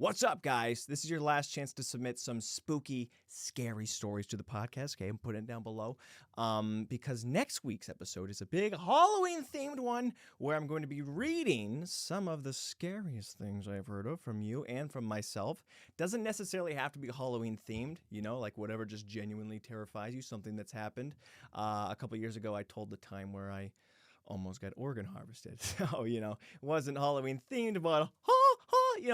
What's up, guys? This is your last chance to submit some spooky, scary stories to the podcast. Okay, I'm putting it down below because next week's episode is a big Halloween-themed one where I'm going to be reading some of the scariest things I've heard of from you and from myself. Doesn't necessarily have to be Halloween-themed, like whatever just genuinely terrifies you, something that's happened. A couple years ago, I told the time where I almost got organ harvested. So, it wasn't Halloween-themed, but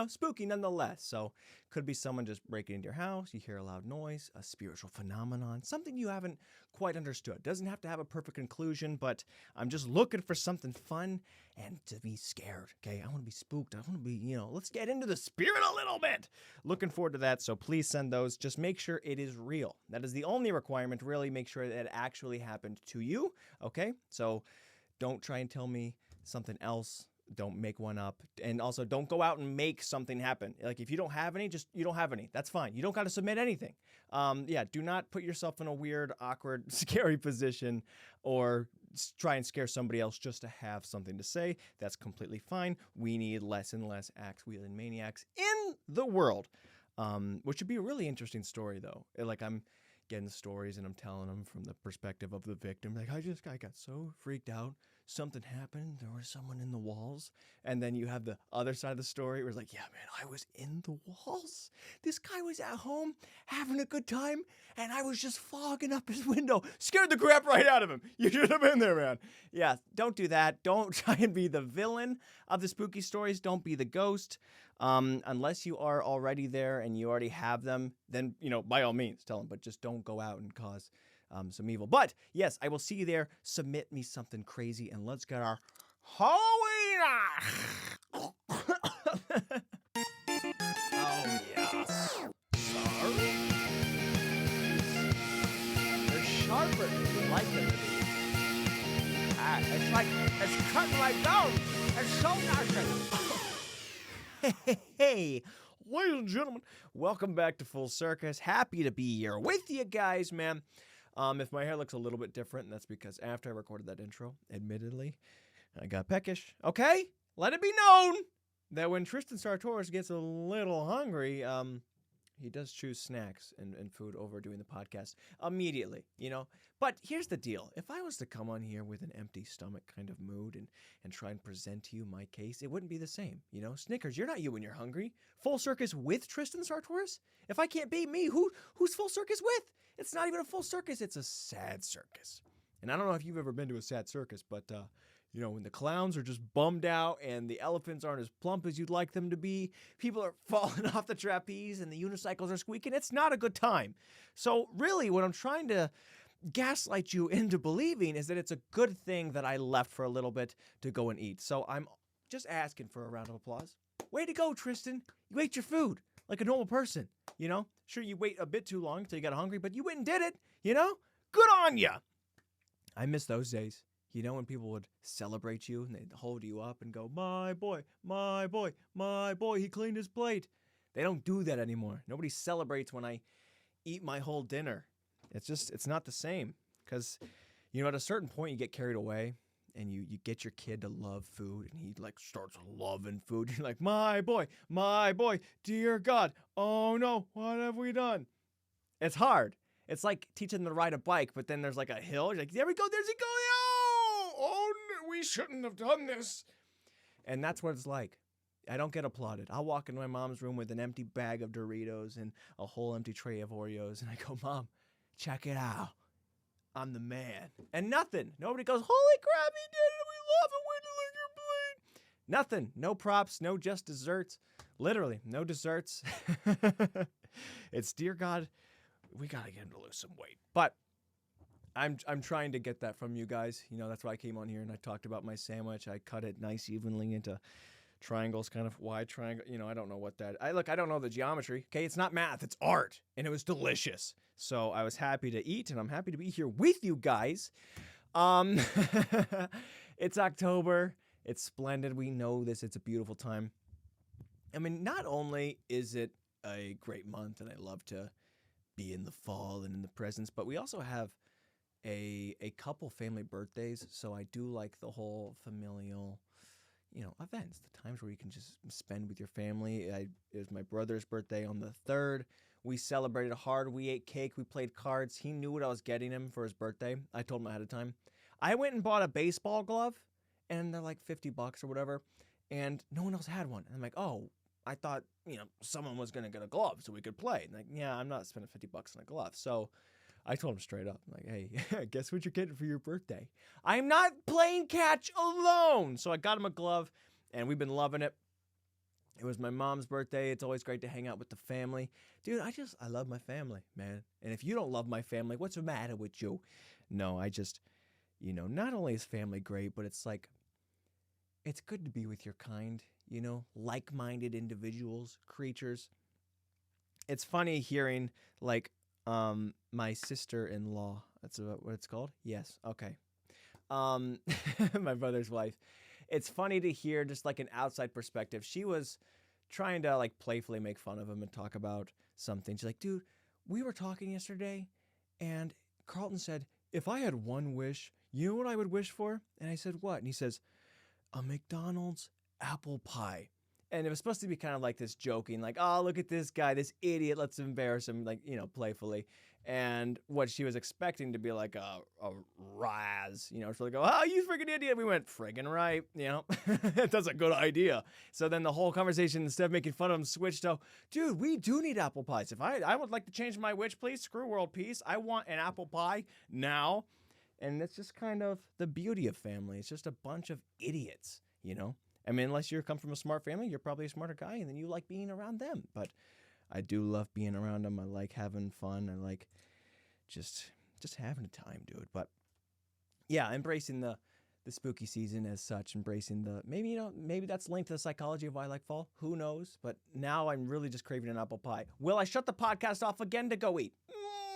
spooky nonetheless. So could be someone just breaking into your house, you hear a loud noise, a spiritual phenomenon, something you haven't quite understood. Doesn't have to have a perfect conclusion, but I'm just looking for something fun and to be scared, okay? I want to be spooked. I want to be, let's get into the spirit a little bit. Looking forward to that, so please send those. Just make sure it is real. That is the only requirement, really. Make sure that it actually happened to you, okay? So don't try and tell me something else. Don't make one up. And also, don't go out and make something happen. Like, if you don't have any, you don't have any. That's fine. You don't got to submit anything. Do not put yourself in a weird, awkward, scary position or try and scare somebody else just to have something to say. That's completely fine. We need less and less axe-wielding maniacs in the world, which would be a really interesting story, though. I'm getting stories and I'm telling them from the perspective of the victim. Like, I got so freaked out. Something happened. There was someone in the walls. And then you have the other side of the story where it's like, yeah, man, I was in the walls. This guy was at home having a good time. And I was just fogging up his window. Scared the crap right out of him. You should have been there, man. Yeah, don't do that. Don't try and be the villain of the spooky stories. Don't be the ghost. Unless you are already there and you already have them, then, by all means, tell them. But just don't go out and cause some evil. But, yes, I will see you there. Submit me something crazy, and let's get our Halloween! Oh, yes. Sorry? They're sharper than you like them to be. It's cutting right down. It's so nasty. Hey, ladies and gentlemen, welcome back to Full Circus. Happy to be here with you guys, man. If my hair looks a little bit different, that's because after I recorded that intro, admittedly, I got peckish. Okay? Let it be known that when Tristan Sartoris gets a little hungry, he does choose snacks and food over doing the podcast immediately, But here's the deal. If I was to come on here with an empty stomach kind of mood and try and present to you my case, it wouldn't be the same, Snickers, you're not you when you're hungry. Full Circus with Tristan Sartoris? If I can't be me, who's Full Circus with? It's not even a full circus. It's a sad circus. And I don't know if you've ever been to a sad circus, but, when the clowns are just bummed out and the elephants aren't as plump as you'd like them to be, people are falling off the trapeze and the unicycles are squeaking, it's not a good time. So really, what I'm trying to gaslight you into believing is that it's a good thing that I left for a little bit to go and eat. So I'm just asking for a round of applause. Way to go, Tristan. You ate your food like a normal person, Sure, you wait a bit too long until you got hungry, but you went and did it, Good on ya. I miss those days. When people would celebrate you and they'd hold you up and go, my boy, my boy, my boy, he cleaned his plate. They don't do that anymore. Nobody celebrates when I eat my whole dinner. It's not the same. Because, at a certain point you get carried away and you get your kid to love food and he starts loving food. You're like, my boy, dear God, oh no, what have we done? It's hard. It's like teaching them to ride a bike, but then there's like a hill. You're like, there we go, there's he go. Oh, no, we shouldn't have done this. And that's what it's like. I don't get applauded. I'll walk into my mom's room with an empty bag of Doritos and a whole empty tray of Oreos, and I go, Mom, check it out. I'm the man. And nothing. Nobody goes, holy crap, he did it. We love it. Where did your plate? Nothing. No props. No just desserts. Literally, no desserts. It's, dear God, we got to get him to lose some weight. But I'm trying to get that from you guys. That's why I came on here and I talked about my sandwich. I cut it nice evenly into triangles, kind of wide triangle. I don't know what that. I don't know the geometry. Okay, it's not math, it's art, and it was delicious. So I was happy to eat, and I'm happy to be here with you guys. It's October. It's splendid. We know this. It's a beautiful time. I mean, not only is it a great month, and I love to be in the fall and in the presents, but we also have a couple family birthdays, so I do like the whole familial, events, the times where you can just spend with your family. It was my brother's birthday on the 3rd. We celebrated hard. We ate cake. We played cards. He knew what I was getting him for his birthday. I told him ahead of time. I went and bought a baseball glove, and they're like $50 or whatever, and no one else had one. And I'm like, oh, I thought, someone was going to get a glove so we could play. And like, yeah, I'm not spending $50 on a glove. So I told him straight up, like, hey, guess what you're getting for your birthday? I'm not playing catch alone. So I got him a glove, and we've been loving it. It was my mom's birthday. It's always great to hang out with the family. Dude, I love my family, man. And if you don't love my family, what's the matter with you? No, I just, not only is family great, but it's like, it's good to be with your kind, like-minded individuals, creatures. It's funny hearing, like, my sister-in-law, that's what it's called? Yes, okay. My brother's wife. It's funny to hear just like an outside perspective. She was trying to like playfully make fun of him and talk about something. She's like, dude, we were talking yesterday and Carlton said, if I had one wish, you know what I would wish for? And I said, what? And he says, a McDonald's apple pie. And it was supposed to be kind of like this joking, like, oh, look at this guy, this idiot, let's embarrass him, like, playfully. And what she was expecting to be like a rise, it's like, oh, you freaking idiot. We went, friggin' right, that's a good idea. So then the whole conversation, instead of making fun of him, switched to, dude, we do need apple pies. If I would like to change my wish, please, screw world peace. I want an apple pie now. And that's just kind of the beauty of family. It's just a bunch of idiots, I mean, unless you come from a smart family, you're probably a smarter guy, and then you like being around them. But I do love being around them. I like having fun. I like just having a time, dude. But yeah, embracing the spooky season as such, embracing maybe that's linked to the psychology of why I like fall. Who knows? But now I'm really just craving an apple pie. Will I shut the podcast off again to go eat?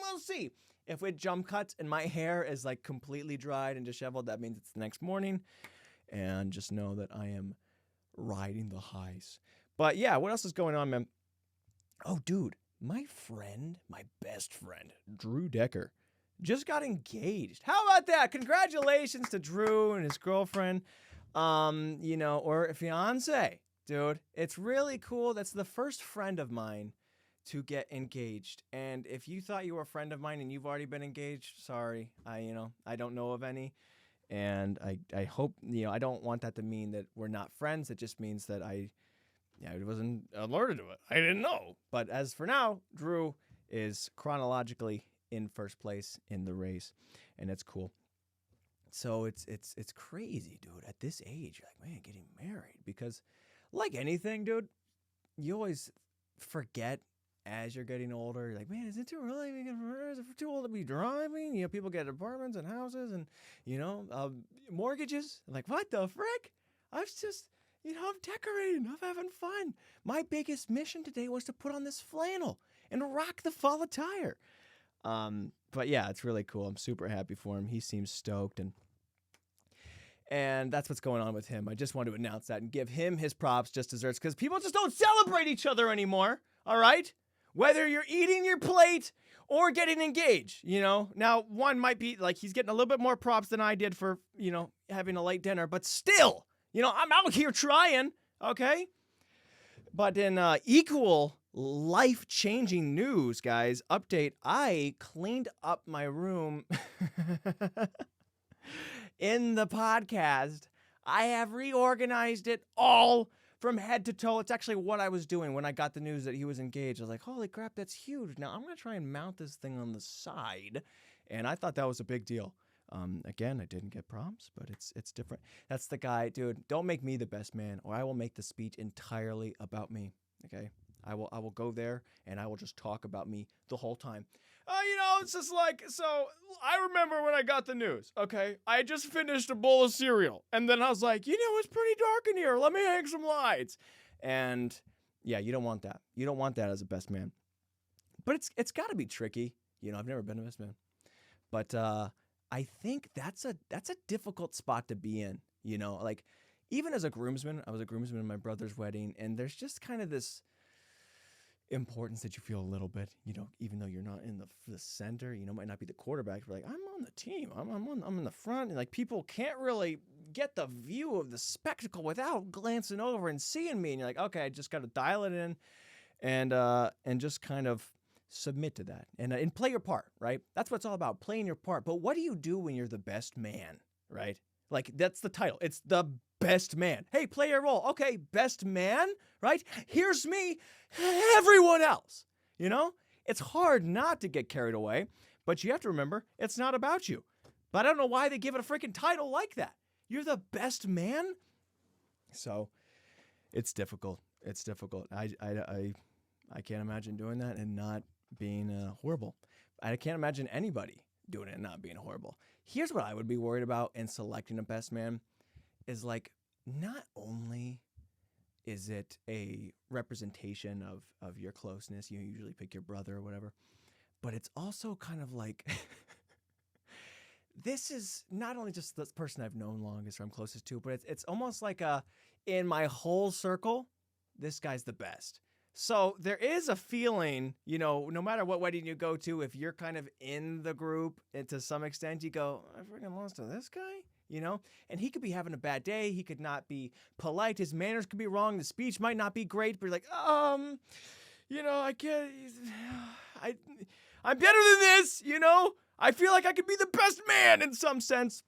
We'll see. If it jump cuts and my hair is like completely dried and disheveled, that means it's the next morning. And just know that I am riding the highs. But yeah, what else is going on, man? Oh, dude, my best friend, Drew Decker, just got engaged. How about that? Congratulations to Drew and his girlfriend, or fiance, dude. It's really cool. That's the first friend of mine to get engaged. And if you thought you were a friend of mine and you've already been engaged, sorry, I don't know of any. And I hope, I don't want that to mean that we're not friends. It just means that I wasn't alerted to it. I didn't know. But as for now, Drew is chronologically in first place in the race, and it's cool. So it's crazy, dude. At this age, you're like, man, getting married. Because like anything, dude, you always forget as you're getting older. You're like, man, is it too early? Is it too old to be driving? People get apartments and houses and, mortgages. Like, what the frick? I was just, I'm decorating. I'm having fun. My biggest mission today was to put on this flannel and rock the fall attire. But yeah, it's really cool. I'm super happy for him. He seems stoked, and that's what's going on with him. I just want to announce that and give him his props, just desserts, because people just don't celebrate each other anymore. All right? Whether you're eating your plate or getting engaged, Now, one might be like he's getting a little bit more props than I did for, having a late dinner, but still, I'm out here trying, okay? But in equal life-changing news, guys, update, I cleaned up my room in the podcast. I have reorganized it all from head to toe. It's actually what I was doing when I got the news that he was engaged. I was like, holy crap, that's huge. Now I'm going to try and mount this thing on the side. And I thought that was a big deal. Again, I didn't get prompts, but it's different. That's the guy, dude. Don't make me the best man, or I will make the speech entirely about me. Okay? I will go there and I will just talk about me the whole time. It's just like, so I remember when I got the news, okay? I just finished a bowl of cereal. And then I was like, it's pretty dark in here. Let me hang some lights. And yeah, you don't want that. You don't want that as a best man. But it's got to be tricky. I've never been a best man. But I think that's a difficult spot to be in, like even as a groomsman. I was a groomsman in my brother's wedding, and there's just kind of this importance that you feel a little bit, even though you're not in the center, might not be the quarterback, but like, I'm on the team, I'm in the front, and like people can't really get the view of the spectacle without glancing over and seeing me. And you're like, okay, I just got to dial it in and just kind of submit to that and play your part, right? That's what it's all about, playing your part. But what do you do when you're the best man, right? Like, that's the title. It's the best man. Hey, play your role. Okay, best man, right? Here's me, everyone else, you know? It's hard not to get carried away, but you have to remember, it's not about you. But I don't know why they give it a freaking title like that. You're the best man? So, it's difficult. It's difficult. I can't imagine doing that and not being horrible. I can't imagine anybody doing it and not being horrible. Here's what I would be worried about in selecting a best man is, like, not only is it a representation of your closeness, you usually pick your brother or whatever, but it's also kind of like, this is not only just the person I've known longest or I'm closest to, but it's almost like in my whole circle, this guy's the best. So there is a feeling, you know, no matter what wedding you go to, if you're kind of in the group and to some extent, you go, I freaking lost to this guy, you know, and he could be having a bad day. He could not be polite. His manners could be wrong. The speech might not be great, but you're like, you know, I'm better than this, you know, I feel like I could be the best man in some sense.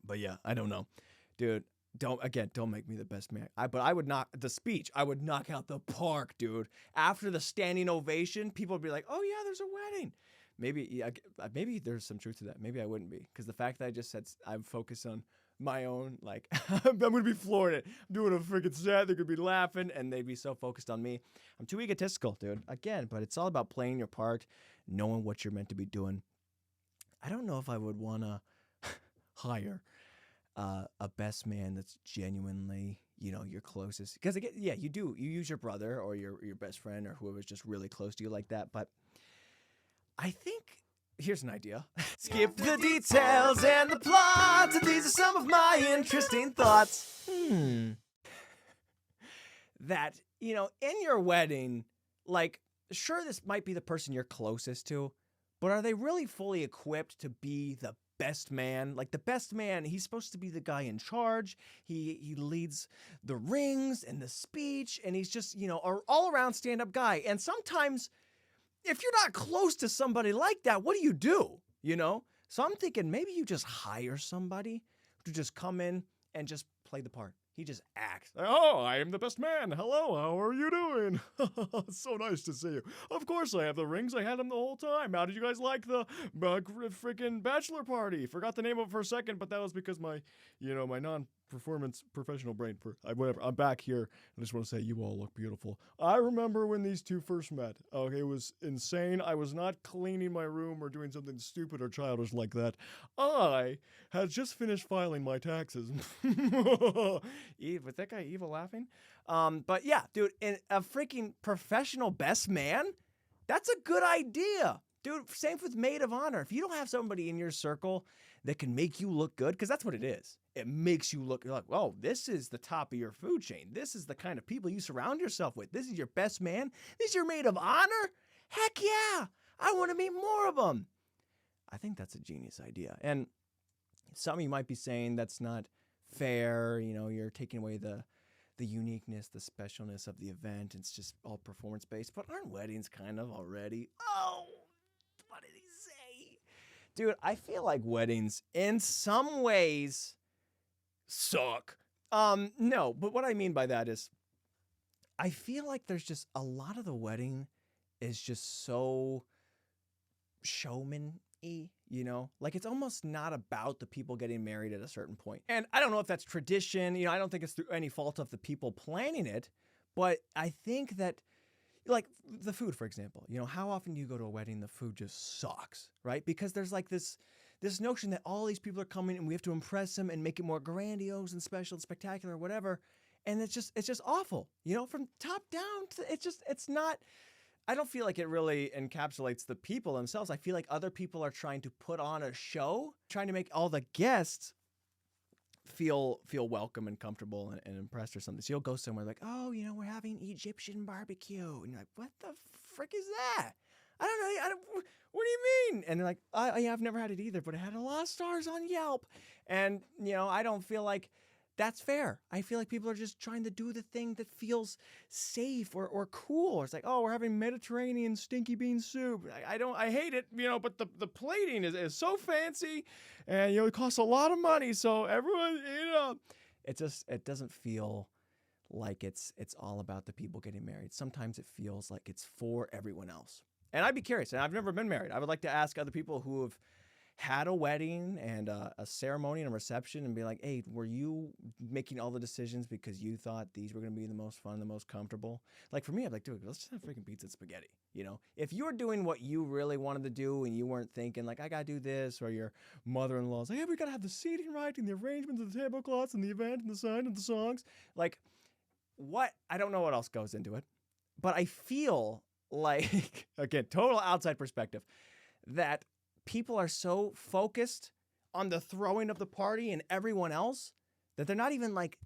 But yeah, I don't know, dude. Don't make me the best man. But I would knock out the park, dude. After the standing ovation, people would be like, oh yeah, there's a wedding. Maybe there's some truth to that. Maybe I wouldn't be. Because the fact that I just said I'm focused on my own, like, I'm going to be flooring it. I'm doing a freaking set. They're going to be laughing and they'd be so focused on me. I'm too egotistical, dude. Again, but it's all about playing your part, knowing what you're meant to be doing. I don't know if I would want to hire a best man that's genuinely, you know, your closest. Because again, yeah, you use your brother or your best friend or whoever's just really close to you like that. But I think here's an idea. Skip the details and the plot. These are some of my interesting thoughts. That, you know, in your wedding, like, sure, this might be the person you're closest to, but are they really fully equipped to be the best man? Like, the best man, he's supposed to be the guy in charge. He leads the rings and the speech, and he's just, you know, an all-around stand-up guy. And sometimes, if you're not close to somebody like that, what do? You know? So I'm thinking maybe you just hire somebody to just come in and just play the part. He just acts. Oh, I am the best man. Hello, how are you doing? It's so nice to see you. Of course I have the rings. I had them the whole time. How did you guys like the freaking bachelor party? Forgot the name of it for a second, but that was because my non-performance professional brain. Whatever. I'm back here. I just want to say you all look beautiful. I remember when these two first met. Okay, it was insane. I was not cleaning my room or doing something stupid or childish like that. I had just finished filing my taxes. With that guy evil laughing. But yeah, dude, a freaking professional best man, that's a good idea. Dude, same with maid of honor. If you don't have somebody in your circle that can make you look good, because that's what it is. It makes you look like, oh, this is the top of your food chain. This is the kind of people you surround yourself with. This is your best man. This is your maid of honor. Heck yeah. I want to meet more of them. I think that's a genius idea. And some of you might be saying that's not fair. You know, you're taking away the uniqueness, the specialness of the event. It's just all performance-based. But aren't weddings kind of already? Oh, what did he say? Dude, I feel like weddings in some ways suck. No, but what I mean by that is I feel like there's just a lot of the wedding is just so showman-y, you know? Like, it's almost not about the people getting married at a certain point. And I don't know if that's tradition. You know, I don't think it's through any fault of the people planning it, but I think that, like, the food, for example, you know, how often do you go to a wedding, the food just sucks, right? Because there's like this notion that all these people are coming and we have to impress them and make it more grandiose and special and spectacular or whatever. And it's just awful, you know, from top down. It's not, I don't feel like it really encapsulates the people themselves. I feel like other people are trying to put on a show, trying to make all the guests feel welcome and comfortable and impressed or something. So you'll go somewhere like, oh, you know, we're having Egyptian barbecue. And you're like, what the frick is that? What do you mean? And they're like, yeah, I've never had it either, but it had a lot of stars on Yelp. And, I don't feel like that's fair. I feel like people are just trying to do the thing that feels safe or cool. It's like, oh, we're having Mediterranean stinky bean soup. I hate it, but the plating is so fancy and, it costs a lot of money. So everyone, it doesn't feel like it's all about the people getting married. Sometimes it feels like it's for everyone else. And I'd be curious, and I've never been married. I would like to ask other people who have had a wedding and a ceremony and a reception and be like, hey, were you making all the decisions because you thought these were going to be the most fun, the most comfortable? Like for me, I'm like, dude, let's just have freaking pizza and spaghetti. If you were doing what you really wanted to do and you weren't thinking like, I got to do this, or your mother-in-law's like, hey, we got to have the seating right and the arrangements of the tablecloths and the event and the sign and the songs. Like what? I don't know what else goes into it, but I feel like, again, total outside perspective, that people are so focused on the throwing of the party and everyone else that they're not even like,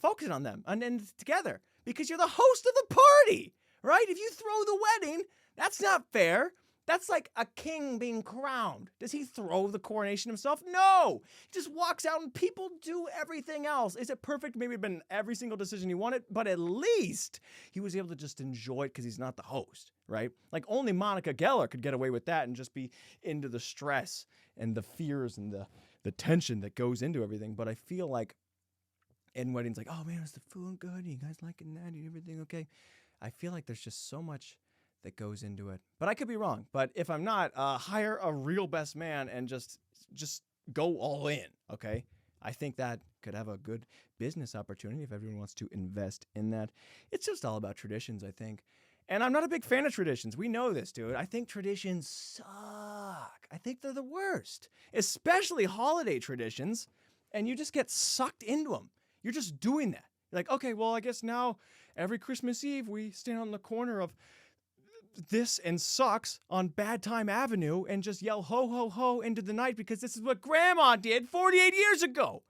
focusing on them and together because you're the host of the party, right? If you throw the wedding, that's not fair. That's like a king being crowned. Does he throw the coronation himself? No. He just walks out and people do everything else. Is it perfect? Maybe it'd been every single decision he wanted, but at least he was able to just enjoy it because he's not the host, right? Like only Monica Geller could get away with that and just be into the stress and the fears and the tension that goes into everything. But I feel like in weddings, like, oh man, is the food good? Are you guys liking that? Is everything okay? I feel like there's just so much that goes into it. But I could be wrong. But if I'm not, hire a real best man and just go all in, okay? I think that could have a good business opportunity if everyone wants to invest in that. It's just all about traditions, I think. And I'm not a big fan of traditions. We know this, dude. I think traditions suck. I think they're the worst, especially holiday traditions. And you just get sucked into them. You're just doing that. You're like, okay, well, I guess now every Christmas Eve we stand on the corner of this and sucks on Bad Time Avenue and just yell ho, ho, ho into the night because this is what Grandma did 48 years ago.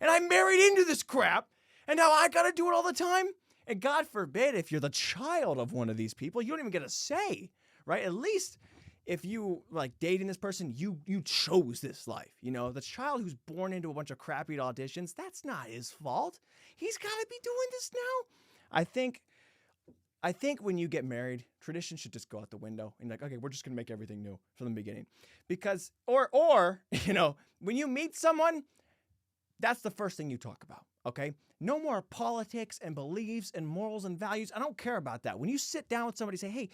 And I married into this crap, and now I got to do it all the time? And God forbid if you're the child of one of these people, you don't even get a say, right? At least if you like dating this person, you chose this life. The child who's born into a bunch of crappy auditions, that's not his fault. He's got to be doing this now. I think when you get married, tradition should just go out the window and like, okay, we're just going to make everything new from the beginning. Because, or, when you meet someone, that's the first thing you talk about, okay? No more politics and beliefs and morals and values. I don't care about that. When you sit down with somebody, say, hey,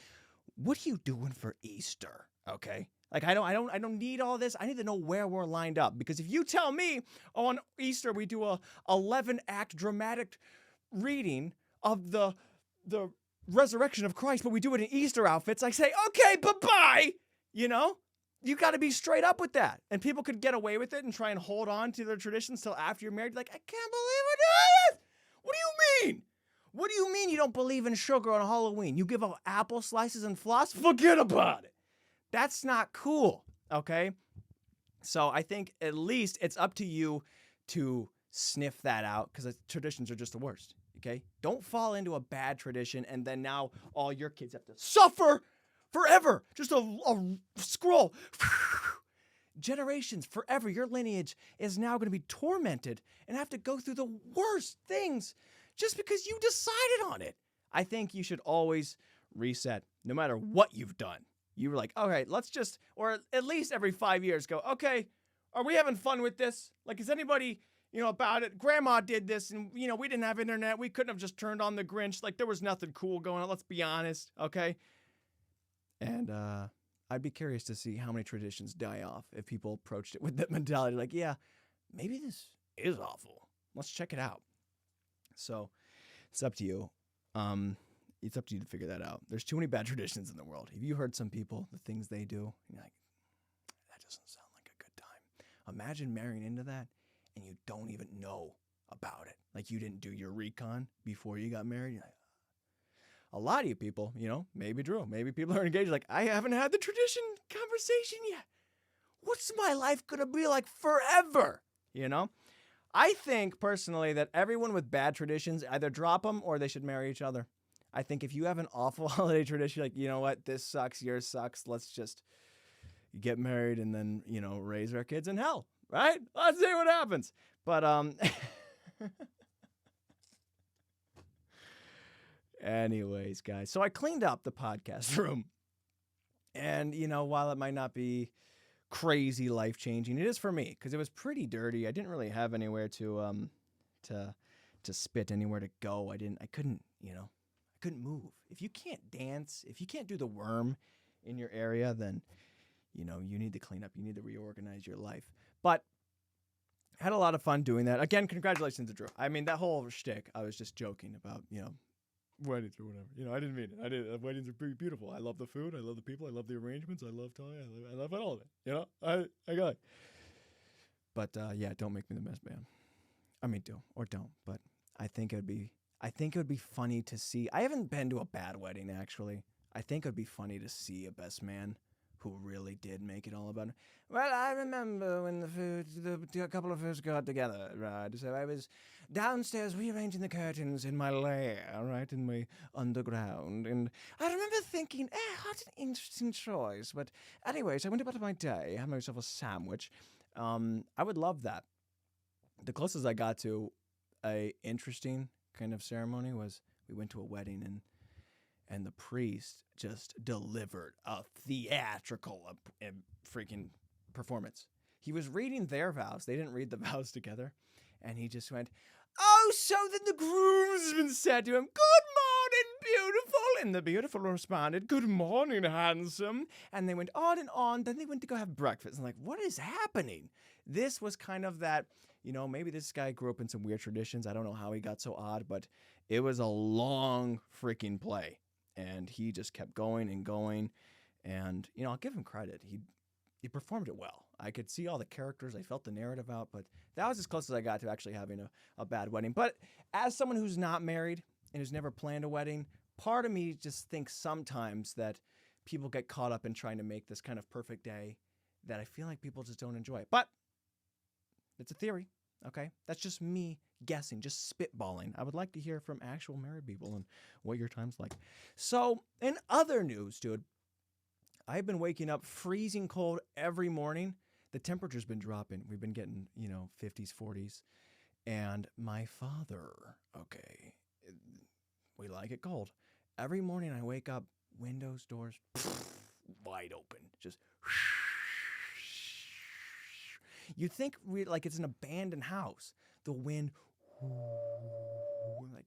what are you doing for Easter, okay? Like, I don't need all this. I need to know where we're lined up. Because if you tell me on Easter we do a 11-act dramatic reading of the resurrection of Christ, but we do it in Easter outfits, I say, okay, bye-bye. You got to be straight up with that. And people could get away with it and try and hold on to their traditions till after you're married. Like, I can't believe we're doing this. What do you mean? What do you mean you don't believe in sugar on Halloween? You give out apple slices and floss? Forget about it. That's not cool, okay? So I think at least it's up to you to sniff that out because traditions are just the worst. Okay? Don't fall into a bad tradition and then now all your kids have to suffer forever. Just a scroll. Generations forever. Your lineage is now going to be tormented and have to go through the worst things just because you decided on it. I think you should always reset no matter what you've done. You were like, all right, let's just, or at least every 5 years go, okay, are we having fun with this? Like, is anybody about it? Grandma did this and, we didn't have internet. We couldn't have just turned on the Grinch. Like, there was nothing cool going on. Let's be honest. Okay. And, I'd be curious to see how many traditions die off if people approached it with that mentality. Like, yeah, maybe this is awful. Let's check it out. So it's up to you. It's up to you to figure that out. There's too many bad traditions in the world. Have you heard some people, the things they do? You're like, that doesn't sound like a good time. Imagine marrying into that and you don't even know about it. Like you didn't do your recon before you got married. You're like, a lot of you people, maybe Drew, maybe people are engaged. Like, I haven't had the tradition conversation yet. What's my life going to be like forever? I think personally that everyone with bad traditions either drop them or they should marry each other. I think if you have an awful holiday tradition, like, you know what, this sucks, yours sucks, let's just get married and then, you know, raise our kids in hell, right? Let's see what happens. But, anyways, guys, so I cleaned up the podcast room. And, you know, while it might not be crazy life-changing, it is for me because it was pretty dirty. I didn't really have anywhere to spit, anywhere to go. I couldn't move. If you can't dance, if you can't do the worm in your area, then, you know, you need to clean up. You need to reorganize your life. But I had a lot of fun doing that. Again, congratulations to Drew. I mean, that whole shtick, I was just joking about, you know, weddings or whatever. You know, I didn't mean it. Weddings are pretty beautiful. I love the food. I love the people. I love the arrangements. I love Ty. I love all of it. You know, I got it. But yeah, don't make me the best man. I mean, do or don't. But I think it would be funny to see. I haven't been to a bad wedding actually. I think it would be funny to see a best man who really did make it all about. Well, I remember when the couple of us got together, right? So I was downstairs rearranging the curtains in my lair, right, in my underground, and I remember thinking, what an interesting choice. But anyways, I went about my day, had myself a sandwich. I would love that. The closest I got to a interesting kind of ceremony was we went to a wedding and the priest just delivered a theatrical freaking performance. He was reading their vows. They didn't read the vows together. And he just went, oh, so then the groomsman said to him, good morning, beautiful. And the beautiful responded, good morning, handsome. And they went on and on. Then they went to go have breakfast. And like, what is happening? This was kind of that, you know, maybe this guy grew up in some weird traditions. I don't know how he got so odd, but it was a long freaking play. And he just kept going and going. And, you know, I'll give him credit. He performed it well. I could see all the characters. I felt the narrative out. But that was as close as I got to actually having a bad wedding. But as someone who's not married and who's never planned a wedding, part of me just thinks sometimes that people get caught up in trying to make this kind of perfect day that I feel like people just don't enjoy. But it's a theory. Okay, that's just me guessing, just spitballing. I would like to hear from actual married people and what your time's like. So, in other news, dude, I've been waking up freezing cold every morning. The temperature's been dropping. We've been getting, you know, 50s, 40s. And my father, okay, we like it cold. Every morning I wake up, windows, doors, wide open, just you'd think like it's an abandoned house. The wind, like,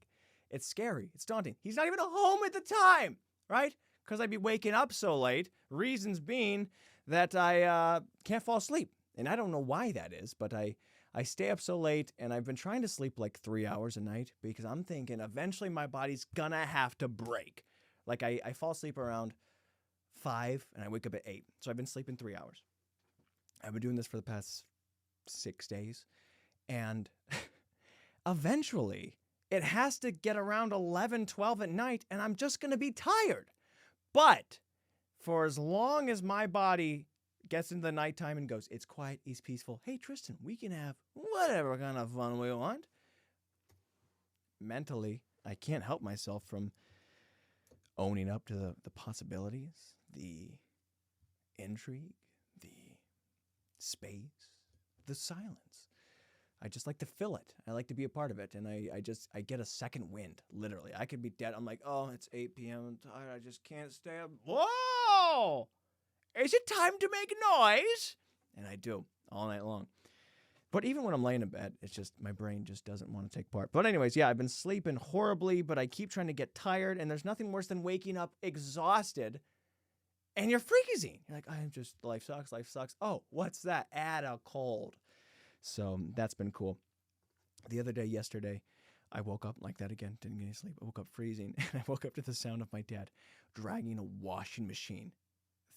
it's scary. It's daunting. He's not even home at the time, right? Because I'd be waking up so late. Reasons being that I can't fall asleep. And I don't know why that is, but I stay up so late, and I've been trying to sleep like 3 hours a night because I'm thinking eventually my body's gonna have to break. Like I fall asleep around 5, and I wake up at 8. So I've been sleeping 3 hours. I've been doing this for the past 6 days, and eventually it has to get around 11, 12 at night, and I'm just going to be tired. But for as long as my body gets into the nighttime and goes, it's quiet, it's peaceful, hey, Tristan, we can have whatever kind of fun we want. Mentally, I can't help myself from owning up to the possibilities, the intrigue, the space, the silence. I just like to fill it. I like to be a part of it. And I get a second wind, literally. I could be dead. I'm like, oh, it's 8 p.m. I'm tired. I just can't stay up. Whoa! Is it time to make noise? And I do all night long. But even when I'm laying in bed, it's just my brain just doesn't want to take part. But anyways, yeah, I've been sleeping horribly, but I keep trying to get tired. And there's nothing worse than waking up exhausted. And you're freezing. You're like, life sucks, life sucks. Oh, what's that? Add a cold. So that's been cool. The other day, yesterday, I woke up like that again. Didn't get any sleep. I woke up freezing. And I woke up to the sound of my dad dragging a washing machine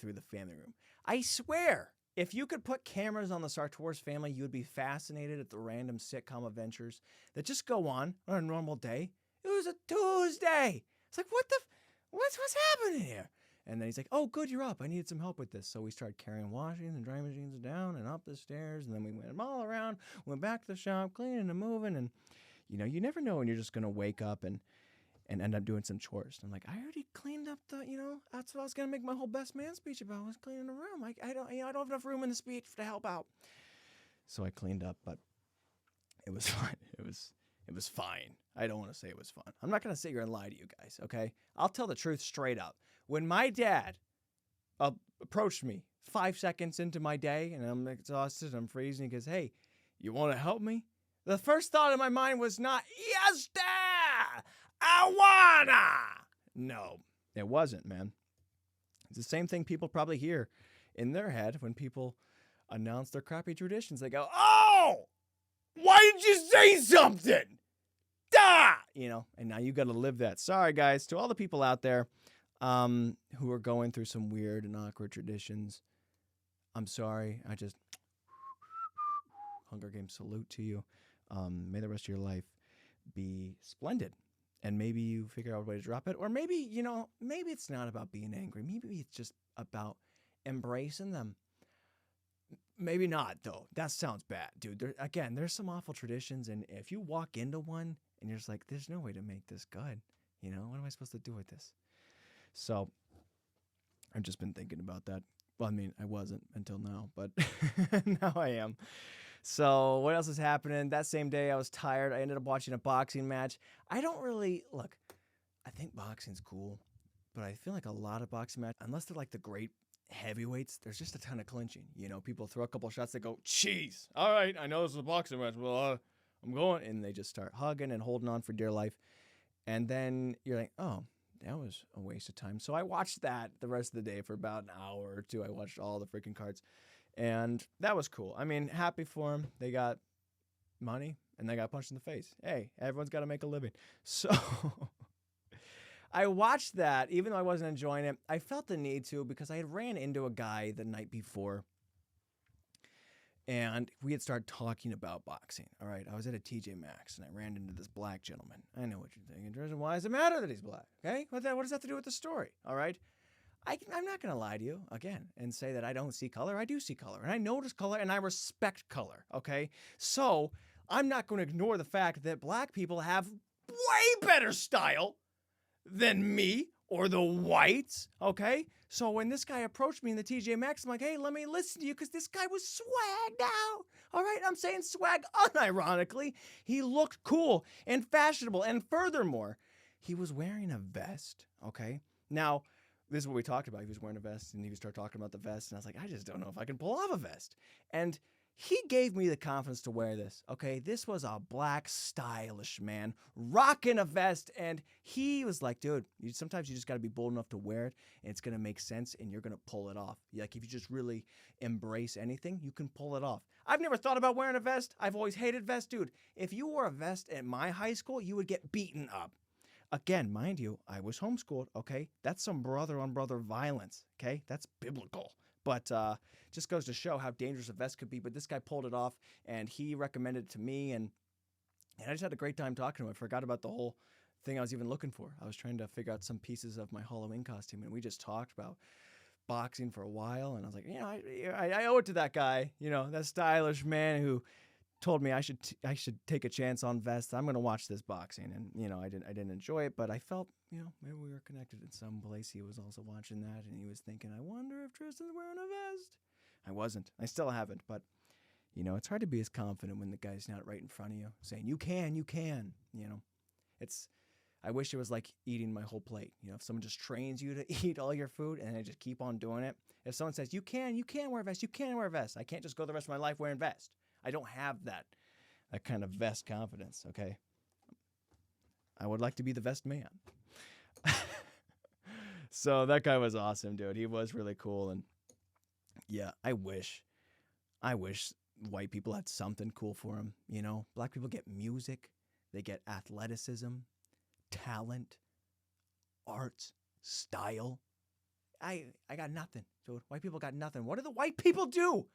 through the family room. I swear, if you could put cameras on the Sartoris family, you would be fascinated at the random sitcom adventures that just go on a normal day. It was a Tuesday. It's like, what's happening here? And then he's like, oh, good, you're up. I needed some help with this. So we started carrying washing and drying machines down and up the stairs. And then we went all around, went back to the shop, cleaning and moving. And, you know, you never know when you're just going to wake up. And and end up doing some chores. I'm like, I already cleaned up that's what I was going to make my whole best man speech about, was cleaning the room. I don't have enough room in the speech to help out. So I cleaned up, but it was fine. It was fine. I don't want to say it was fun. I'm not going to sit here and lie to you guys, okay? I'll tell the truth straight up. When my dad approached me 5 seconds into my day, and I'm exhausted, I'm freezing, he goes, hey, you want to help me? The first thought in my mind was not, yes, Dad, I wanna. No, it wasn't, man. It's the same thing people probably hear in their head when people announce their crappy traditions. They go, oh, why didn't you say something? Duh! And now you got to live that. Sorry, guys, to all the people out there who are going through some weird and awkward traditions. I'm sorry. I just Hunger Games salute to you. May the rest of your life be splendid. And maybe you figure out a way to drop it. Or maybe, maybe it's not about being angry. Maybe it's just about embracing them. Maybe not, though. That sounds bad, dude. There's some awful traditions. And if you walk into one and you're just like, there's no way to make this good. What am I supposed to do with this? So I've just been thinking about that. Well, I mean, I wasn't until now, but now I am. So what else is happening? That same day, I was tired. I ended up watching a boxing match. I don't really, look, I think boxing's cool, but I feel like a lot of boxing matches, unless they're like the great heavyweights, there's just a ton of clinching. People throw a couple shots, they go, jeez, all right, I know this is a boxing match, well, I'm going. And they just start hugging and holding on for dear life. And then you're like, oh, that was a waste of time. So I watched that the rest of the day for about an hour or two. I watched all the freaking cards. And that was cool. I mean, happy for them. They got money and they got punched in the face. Hey, everyone's got to make a living. So I watched that. Even though I wasn't enjoying it, I felt the need to, because I had ran into a guy the night before and we had started talking about boxing. All right, I was at a TJ Maxx and I ran into this black gentleman. I know what you're thinking, Tristan. Why does it matter that he's black? Okay, what does that have to do with the story? All right. I'm not going to lie to you, again, and say that I don't see color. I do see color, and I notice color, and I respect color, okay? So I'm not going to ignore the fact that black people have way better style than me or the whites, okay? So when this guy approached me in the TJ Maxx, I'm like, hey, let me listen to you, because this guy was swagged out, all right? I'm saying swag unironically. He looked cool and fashionable, and furthermore, he was wearing a vest, okay? Now, this is what we talked about. He was wearing a vest, and he started talking about the vest, and I was like, I just don't know if I can pull off a vest. And he gave me the confidence to wear this, okay? This was a black, stylish man rocking a vest, and he was like, dude, sometimes you just got to be bold enough to wear it, and it's going to make sense, and you're going to pull it off. Like, if you just really embrace anything, you can pull it off. I've never thought about wearing a vest. I've always hated vests, dude. If you wore a vest at my high school, you would get beaten up. Again, mind you, I was homeschooled, okay? That's some brother-on-brother violence, okay? That's biblical. But just goes to show how dangerous a vest could be. But this guy pulled it off, and he recommended it to me, and I just had a great time talking to him. I forgot about the whole thing I was even looking for. I was trying to figure out some pieces of my Halloween costume, and we just talked about boxing for a while, and I was like, I owe it to that guy, that stylish man who told me I should take a chance on vests. I'm going to watch this boxing. And, I didn't enjoy it, but I felt, maybe we were connected in some place. He was also watching that, and he was thinking, I wonder if Tristan's wearing a vest. I wasn't. I still haven't, but, it's hard to be as confident when the guy's not right in front of you saying, you can, I wish it was like eating my whole plate. If someone just trains you to eat all your food and they just keep on doing it. If someone says, you can wear a vest, you can wear a vest. I can't just go the rest of my life wearing vest. I don't have that kind of vest confidence, okay? I would like to be the vest man. So that guy was awesome, dude. He was really cool. And yeah, I wish white people had something cool for them, Black people get music. They get athleticism, talent, arts, style. I got nothing, dude. White people got nothing. What do the white people do?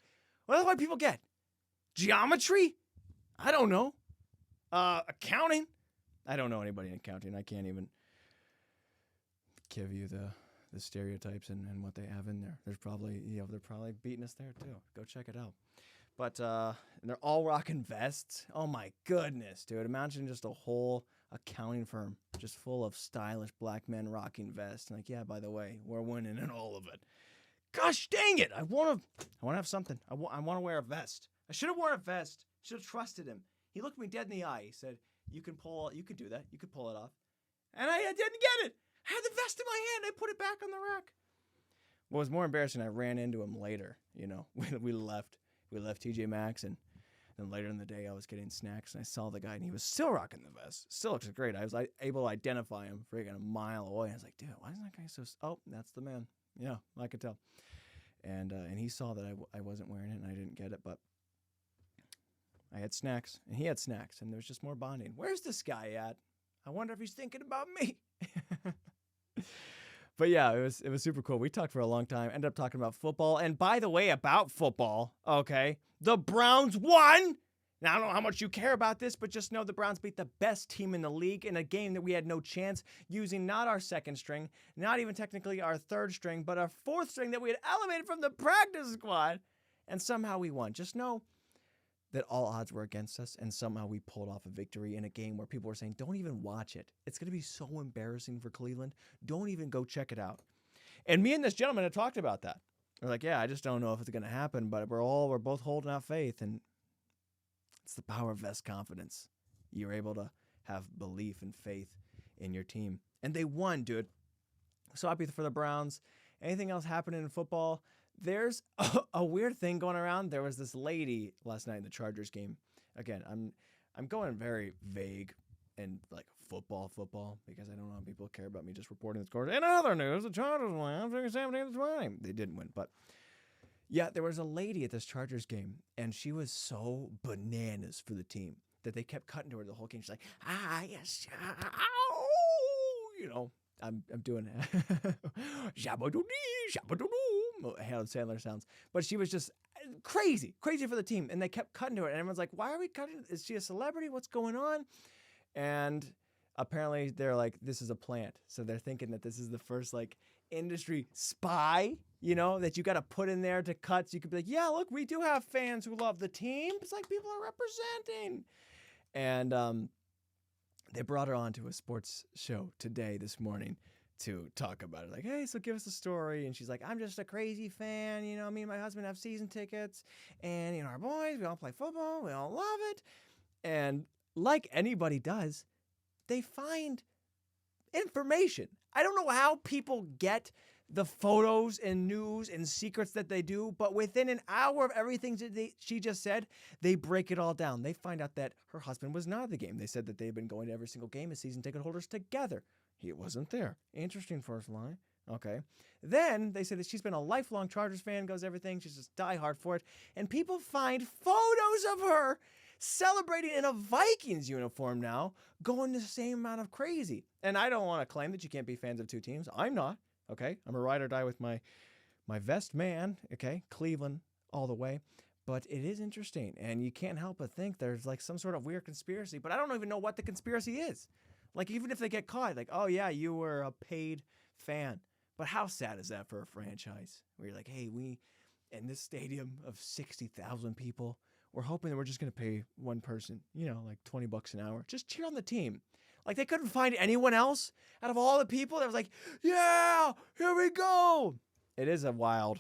What do the white people get? Geometry? I don't know. Accounting? I don't know anybody in accounting. I can't even give you the stereotypes and what they have in there. There's probably, they're probably beating us there too. Go check it out. But and they're all rocking vests. Oh my goodness, dude. Imagine just a whole accounting firm just full of stylish black men rocking vests. And like, yeah, by the way, we're winning in all of it. Gosh dang it! I want to have something. I want to wear a vest. I should have worn a vest. Should have trusted him. He looked me dead in the eye. He said, you can do that. You could pull it off. And I didn't get it. I had the vest in my hand. I put it back on the rack. What was more embarrassing, I ran into him later. You know, we left TJ Maxx, and then later in the day, I was getting snacks, and I saw the guy, and he was still rocking the vest. Still looks great. I was able to identify him freaking a mile away. I was like, dude, why isn't that guy so... Oh, that's the man. Yeah, I could tell. And he saw that I wasn't wearing it, and I didn't get it, but I had snacks, and he had snacks, and there was just more bonding. Where's this guy at? I wonder if he's thinking about me. But yeah, it was super cool. We talked for a long time, ended up talking about football. And by the way, about football, okay, the Browns won. Now, I don't know how much you care about this, but just know the Browns beat the best team in the league in a game that we had no chance, using not our second string, not even technically our third string, but our fourth string that we had elevated from the practice squad. And somehow we won. Just know that all odds were against us, and somehow we pulled off a victory in a game where people were saying, don't even watch it. It's going to be so embarrassing for Cleveland. Don't even go check it out. And me and this gentleman had talked about that. We're like, yeah, I just don't know if it's going to happen, but we're both holding out faith, and it's the power of vest confidence. You're able to have belief and faith in your team. And they won, dude. So happy for the Browns. Anything else happening in football? There's a weird thing going around. There was this lady last night in the Chargers game. Again, I'm going very vague and like football because I don't know how people care about me just reporting the scores. In other news, the Chargers won 17-20. They didn't win, but yeah, there was a lady at this Chargers game, and she was so bananas for the team that they kept cutting to her the whole game. She's like, yes, you know. I'm doing Harold Sandler sounds, but she was just crazy for the team, and they kept cutting to it, and everyone's like, "Why are we cutting? Is she a celebrity? What's going on?" And apparently, they're like, "This is a plant," so they're thinking that this is the first like industry spy, you know, that you got to put in there to cut. So you could be like, "Yeah, look, we do have fans who love the team." It's like people are representing, and they brought her on to a sports show this morning to talk about it. Like, hey, so give us a story. And she's like, I'm just a crazy fan. You know, me and my husband have season tickets. And, you know, our boys, we all play football. We all love it. And like anybody does, they find information. I don't know how people get the photos and news and secrets that they do, but within an hour of everything she just said, they break it all down. They find out that her husband was not at the game. They said that they've been going to every single game as season ticket holders together. He wasn't there. Interesting first line. Okay. Then they say that she's been a lifelong Chargers fan, goes everything. She's just diehard for it. And people find photos of her celebrating in a Vikings uniform now, going the same amount of crazy. And I don't want to claim that you can't be fans of two teams. I'm not. Okay, I'm a ride or die with my vest man, okay, Cleveland all the way. But it is interesting, and you can't help but think there's like some sort of weird conspiracy, but I don't even know what the conspiracy is. Like, even if they get caught, like, oh yeah, you were a paid fan. But how sad is that for a franchise? Where you're like, hey, we, in this stadium of 60,000 people, we're hoping that we're just going to pay one person, you know, like $20 an hour. Just cheer on the team. Like, they couldn't find anyone else out of all the people that was like, yeah, here we go. It is a wild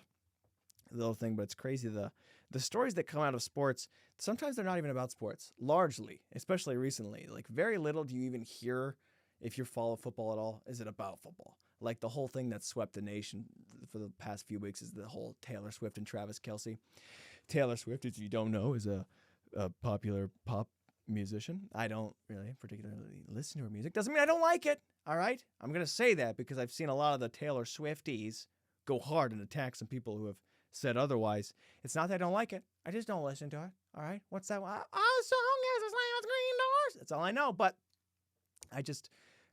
little thing, but it's crazy. The stories that come out of sports, sometimes they're not even about sports, largely, especially recently. Like, very little do you even hear, if you follow football at all, is it about football. Like, the whole thing that swept the nation for the past few weeks is the whole Taylor Swift and Travis Kelce. Taylor Swift, if you don't know, is a popular pop musician. I don't really particularly listen to her music. Doesn't mean I don't like it, all right? I'm going to say that because I've seen a lot of the Taylor Swifties go hard and attack some people who have said otherwise. It's not that I don't like it. I just don't listen to it, all right? What's that? Oh, song is a slang of green doors. That's all I know, but I just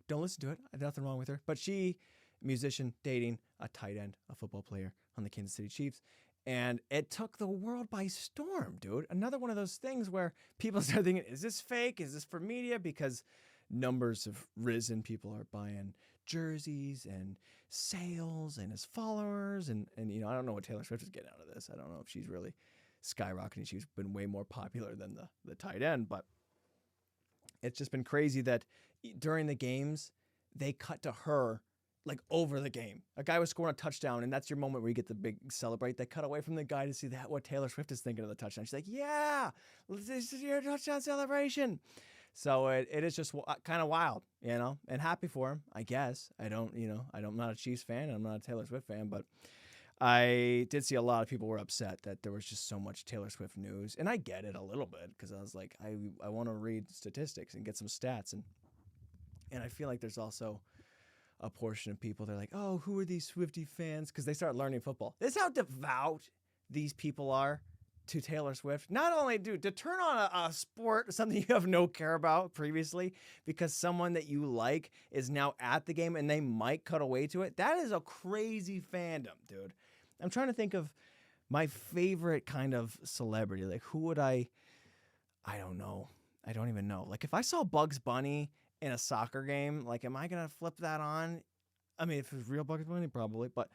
don't listen to it. There's nothing wrong with her. But she, musician, dating a tight end, a football player on the Kansas City Chiefs. And it took the world by storm, dude. Another one of those things where people start thinking, is this fake? Is this for media? Because numbers have risen. People are buying jerseys and sales and his followers. And you know, I don't know what Taylor Swift is getting out of this. I don't know if she's really skyrocketing. She's been way more popular than the tight end. But it's just been crazy that during the games, they cut to her like over the game. A guy was scoring a touchdown, and that's your moment where you get the big celebrate. They cut away from the guy to see what Taylor Swift is thinking of the touchdown. She's like, yeah, this is your touchdown celebration. So it is just kind of wild, and happy for him, I guess. I'm not a Chiefs fan. I'm not a Taylor Swift fan, but I did see a lot of people were upset that there was just so much Taylor Swift news. And I get it a little bit because I was like, I want to read statistics and get some stats. And I feel like there's also a portion of people, they're like, oh, who are these Swiftie fans? Because they start learning football. This is how devout these people are to Taylor Swift. Not only, dude, to turn on a sport, something you have no care about previously, because someone that you like is now at the game and they might cut away to it. That is a crazy fandom, dude. I'm trying to think of my favorite kind of celebrity. Like, who would I don't know. I don't even know. Like, if I saw Bugs Bunny in a soccer game, like, am I going to flip that on? I mean, if it was real Bugs Bunny, probably, but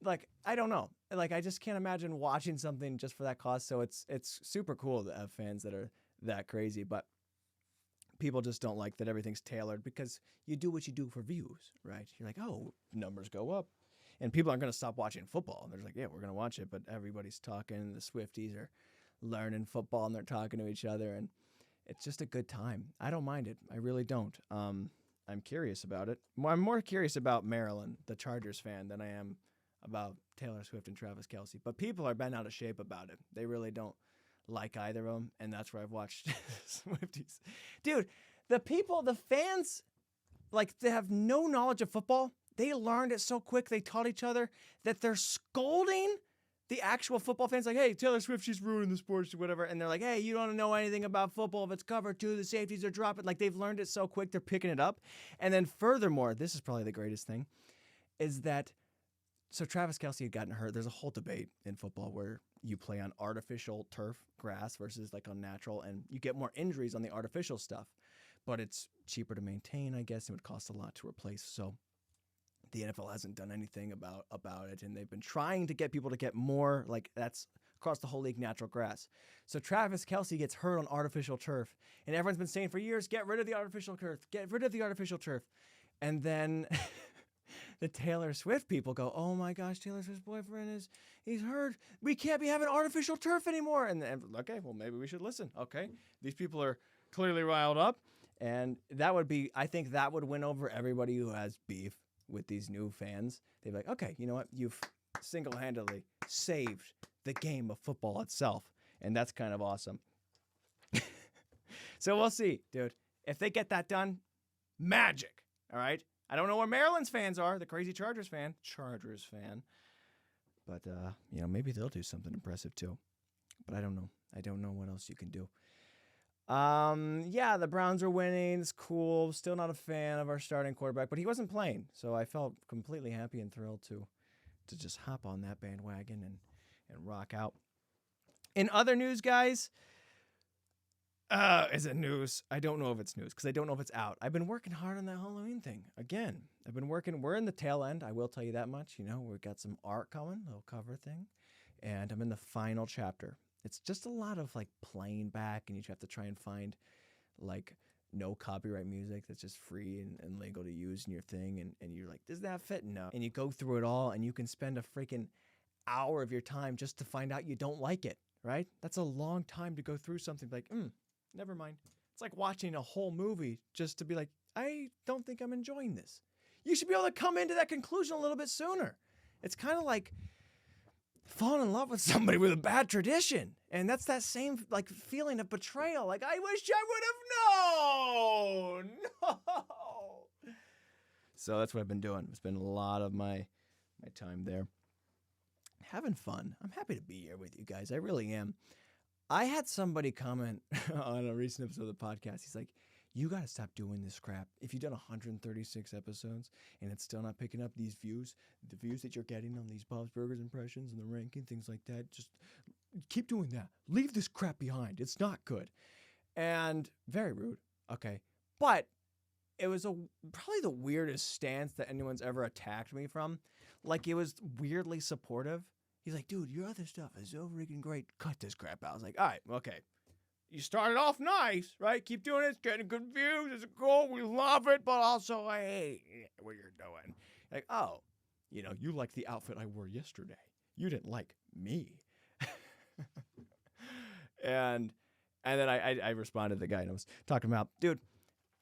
like, I don't know. Like, I just can't imagine watching something just for that cause. So it's super cool to have fans that are that crazy, but people just don't like that everything's tailored because you do what you do for views, right? You're like, oh, numbers go up. And people aren't going to stop watching football. They're like, yeah, we're going to watch it. But everybody's talking. The Swifties are learning football and they're talking to each other. And it's just a good time. I don't mind it. I really don't. I'm curious about it. I'm more curious about Maryland, the Chargers fan, than I am about Taylor Swift and Travis Kelce. But people are bent out of shape about it. They really don't like either of them. And that's where I've watched Swifties. Dude, the fans, like, they have no knowledge of football. They learned it so quick. They taught each other that they're scolding the actual football fans. Like, hey, Taylor Swift, she's ruining the sports or whatever. And they're like, hey, you don't know anything about football. If it's cover two, the safeties are dropping. Like, they've learned it so quick. They're picking it up. And then furthermore, this is probably the greatest thing, is that, so Travis Kelce had gotten hurt. There's a whole debate in football where you play on artificial turf grass versus like on natural, and you get more injuries on the artificial stuff. But it's cheaper to maintain, I guess. It would cost a lot to replace. So the NFL hasn't done anything about it, and they've been trying to get people to get more, like, that's across the whole league, natural grass. So Travis Kelce gets hurt on artificial turf, and everyone's been saying for years, get rid of the artificial turf, get rid of the artificial turf. And then the Taylor Swift people go, oh my gosh, Taylor Swift's boyfriend he's hurt. We can't be having artificial turf anymore. And okay, well, maybe we should listen. Okay, these people are clearly riled up, and I think that would win over everybody who has beef with these new fans. They'd be like, okay, you know what? You've single-handedly saved the game of football itself. And that's kind of awesome. So we'll see, dude. If they get that done, magic. All right? I don't know where Maryland's fans are, the crazy Chargers fan. But, maybe they'll do something impressive too. But I don't know. I don't know what else you can do. The Browns are winning. It's cool. Still not a fan of our starting quarterback, but he wasn't playing. So I felt completely happy and thrilled to just hop on that bandwagon and rock out. In other news, guys, is it news? I don't know if it's news because I don't know if it's out. I've been working hard on that Halloween thing. Again, we're in the tail end. I will tell you that much. We've got some art coming, a little cover thing, and I'm in the final chapter. It's just a lot of like playing back, and you have to try and find like no copyright music that's just free and legal to use in your thing. And you're like, does that fit? No. And you go through it all, and you can spend a freaking hour of your time just to find out you don't like it, right? That's a long time to go through something like, never mind. It's like watching a whole movie just to be like, I don't think I'm enjoying this. You should be able to come into that conclusion a little bit sooner. It's kind of like falling in love with somebody with a bad tradition. And that's that same like feeling of betrayal. Like, I wish I would have known. No. So that's what I've been doing. It's been a lot of my time there. Having fun. I'm happy to be here with you guys. I really am. I had somebody comment on a recent episode of the podcast. He's like, you got to stop doing this crap. If you've done 136 episodes and it's still not picking up these views, the views that you're getting on these Bob's Burgers impressions and the ranking, things like that, just keep doing that. Leave this crap behind. It's not good. And very rude. Okay. But it was probably the weirdest stance that anyone's ever attacked me from. Like, it was weirdly supportive. He's like, dude, your other stuff is so freaking great. Cut this crap out. I was like, all right, okay. you started off nice, right? Keep doing it. It's getting good views. It's cool. We love it, but also I hate what you're doing. Like, oh, you like the outfit I wore yesterday. You didn't like me. and then I responded to the guy and I was talking about, dude,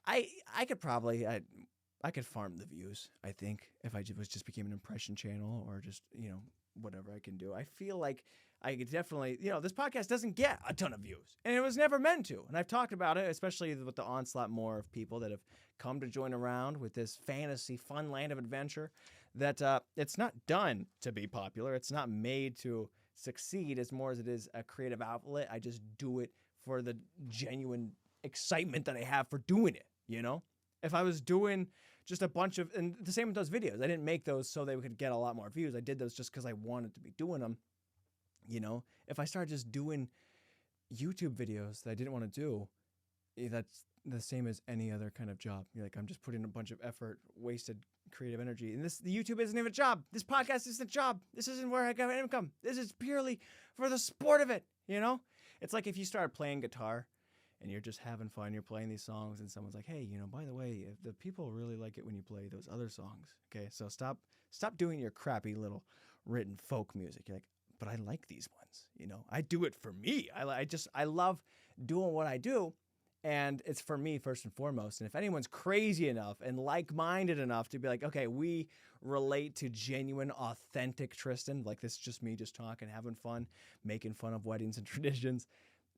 I could probably I could farm the views, I think, if I just became an impression channel or just, whatever I can do. I feel like I could definitely, this podcast doesn't get a ton of views, and it was never meant to. And I've talked about it, especially with the onslaught more of people that have come to join around with this fantasy fun land of adventure, that it's not done to be popular. It's not made to succeed as more as it is a creative outlet. I just do it for the genuine excitement that I have for doing it, If I was doing just a bunch of, and the same with those videos, I didn't make those so they could get a lot more views. I did those just because I wanted to be doing them. If I started just doing YouTube videos that I didn't want to do, that's the same as any other kind of job. I'm just putting a bunch of effort, wasted creative energy. And the YouTube isn't even a job. This podcast isn't a job. This isn't where I got an income. This is purely for the sport of it, It's like if you started playing guitar and you're just having fun, you're playing these songs, and someone's like, hey, by the way, the people really like it when you play those other songs. Okay, so stop doing your crappy little written folk music. You're like, but I like these ones, I do it for me. I love doing what I do, and it's for me first and foremost. And if anyone's crazy enough and like-minded enough to be like, okay, we relate to genuine, authentic Tristan, like this is just me just talking, having fun, making fun of weddings and traditions,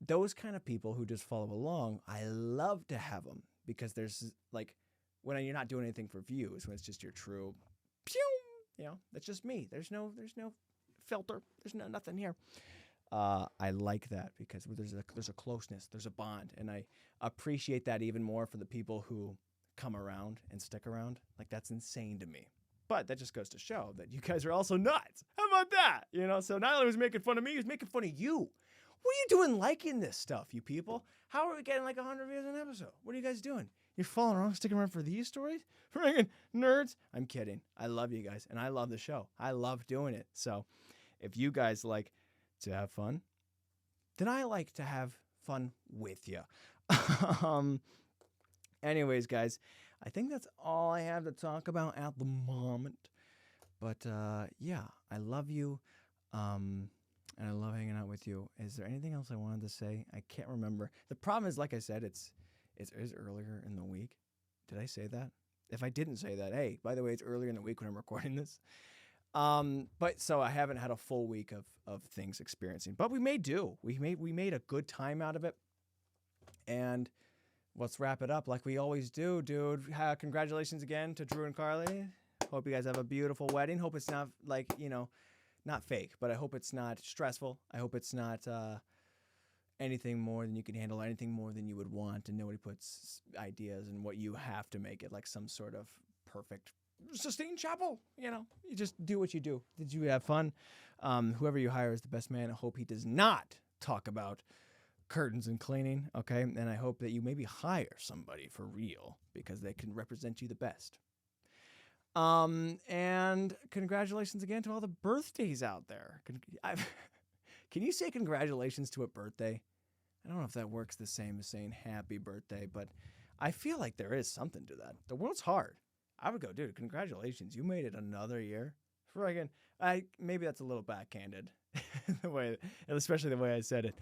those kind of people who just follow along, I love to have them, because there's when you're not doing anything for views, when it's just your true, that's just me. There's no filter. There's nothing here. I like that because there's a closeness, there's a bond, and I appreciate that even more for the people who come around and stick around. That's insane to me. But that just goes to show that you guys are also nuts. How about that? So not only was he making fun of me, he was making fun of you. What are you doing liking this stuff, you people? How are we getting 100 views an episode? What are you guys doing? You're following around, sticking around for these stories? Friggin' nerds? I'm kidding. I love you guys, and I love the show. I love doing it. So if you guys like to have fun, then I like to have fun with you. Anyways, guys, I think that's all I have to talk about at the moment. But yeah, I love you. And I love hanging out with you. Is there anything else I wanted to say? I can't remember. The problem is, like I said, it is earlier in the week. Did I say that? If I didn't say that, hey, by the way, it's earlier in the week when I'm recording this. But so I haven't had a full week of things experiencing. But we may do. We made a good time out of it. And let's wrap it up like we always do, dude. Congratulations again to Drew and Carly. Hope you guys have a beautiful wedding. Hope it's not not fake, but I hope it's not stressful. I hope it's not anything more than you can handle, anything more than you would want, and nobody puts ideas and what you have to make it like some sort of perfect Sistine Chapel. You just do what you do. Did you have fun? Whoever you hire is the best man. I hope he does not talk about curtains and cleaning, okay? And I hope that you maybe hire somebody for real because they can represent you the best. And congratulations again to all the birthdays out there. Can you say congratulations to a birthday? I don't know if that works the same as saying happy birthday, but I feel like there is something to that. The world's hard. I would go, dude, congratulations. You made it another year. Maybe that's a little backhanded, especially the way I said it.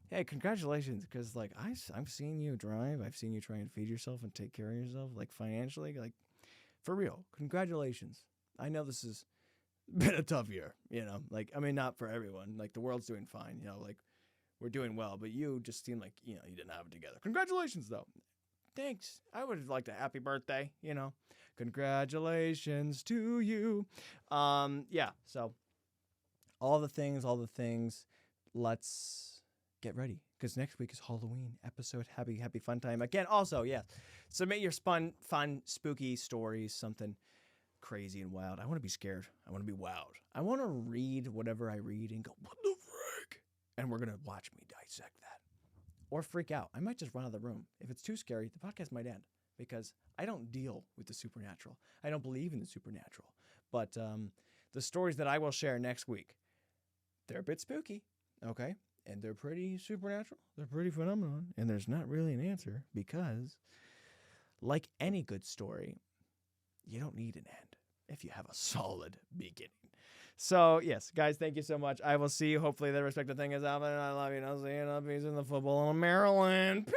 Hey, congratulations, because I've seen you drive. I've seen you try and feed yourself and take care of yourself, financially, for real, congratulations. I know this has been a tough year, not for everyone. The world's doing fine, we're doing well, but you just seem like, you didn't have it together. Congratulations, though. Thanks. I would have liked a happy birthday, Congratulations to you. Yeah, so all the things, let's get ready. Because next week is Halloween episode. Happy fun time. Again, also, yeah, submit your fun, spooky stories, something crazy and wild. I want to be scared. I want to be wowed. I want to read whatever I read and go, what the frick? And we're going to watch me dissect that. Or freak out. I might just run out of the room. If it's too scary, the podcast might end. Because I don't deal with the supernatural. I don't believe in the supernatural. But the stories that I will share next week, they're a bit spooky, okay? And they're pretty supernatural. They're pretty phenomenon. And there's not really an answer because, like any good story, you don't need an end if you have a solid beginning. So, yes, guys, thank you so much. I will see you. Hopefully the respective thing is out there. I love you. I'll see you. Peace in the football in Maryland. Peace.